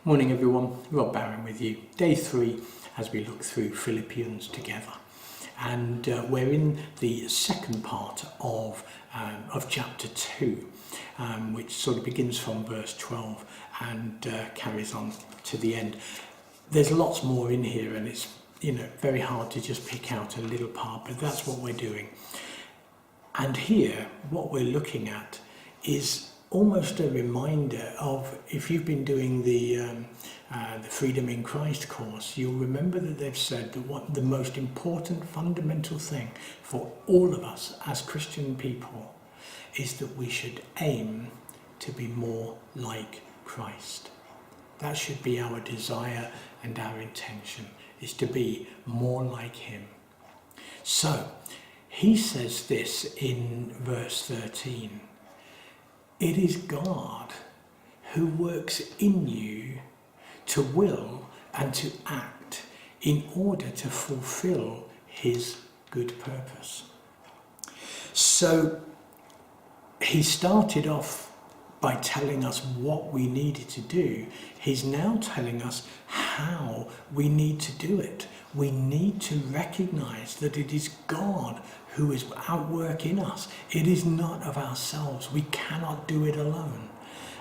Morning everyone, Rob Barron with you. Day 3 as we look through Philippians together. And we're in the second part of chapter 2, which sort of begins from verse 12 and carries on to the end. There's lots more in here, and it's very hard to just pick out a little part, but that's what we're doing. And here, what we're looking at is almost a reminder of, if you've been doing the Freedom in Christ course, you'll remember that they've said that what the most important fundamental thing for all of us as Christian people is that we should aim to be more like Christ. That should be our desire and our intention, is to be more like him. So he says this in verse 13. It is God who works in you to will and to act in order to fulfill his good purpose. So he started off by telling us what we needed to do. He's now telling us how we need to do it. We need to recognize that it is God who is at work in us. It is not of ourselves. We cannot do it alone.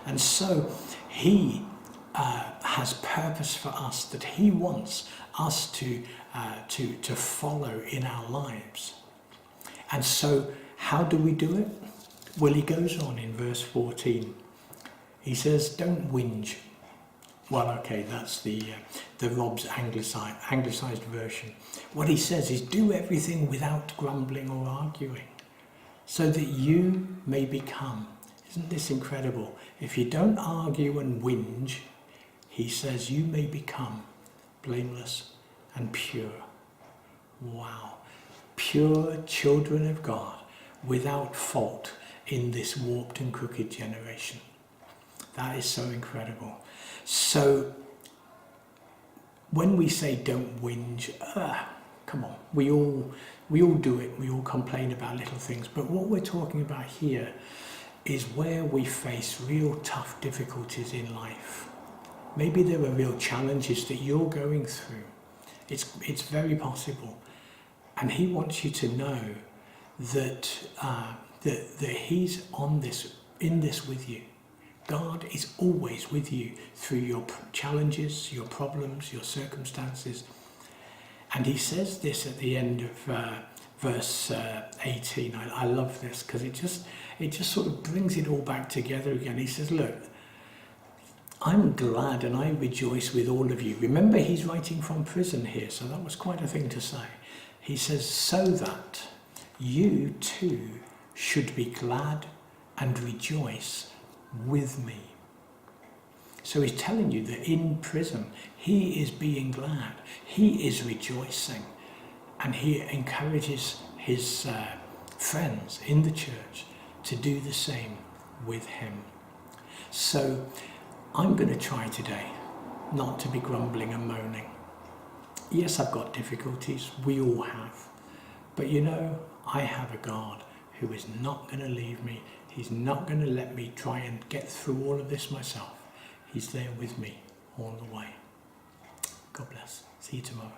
And so he has purpose for us that he wants us to follow in our lives. And so how do we do it? Well, he goes on in verse 14. He says, don't whinge. Well, okay, that's the Rob's anglicized version. What he says is, do everything without grumbling or arguing, so that you may become. Isn't this incredible? If you don't argue and whinge, he says, you may become blameless and pure. Wow. Pure children of God, without fault in this warped and crooked generation. That is so incredible. So when we say don't whinge, come on, we all do it. We all complain about little things. But what we're talking about here is where we face real tough difficulties in life. Maybe there are real challenges that you're going through. It's very possible. And he wants you to know that he's in this with you. God is always with you through your challenges, your problems, your circumstances. And he says this at the end of verse 18. I love this because it just sort of brings it all back together again. He says, look, I'm glad and I rejoice with all of you. Remember, he's writing from prison here, so that was quite a thing to say. He says, so that you too should be glad and rejoice with me. So he's telling you that in prison, he is being glad, he is rejoicing, and he encourages his friends in the church to do the same with him. So I'm going to try today not to be grumbling and moaning. Yes, I've got difficulties, we all have, but I have a God who is not going to leave me. He's not going to let me try and get through all of this myself. He's there with me all the way. God bless. See you tomorrow.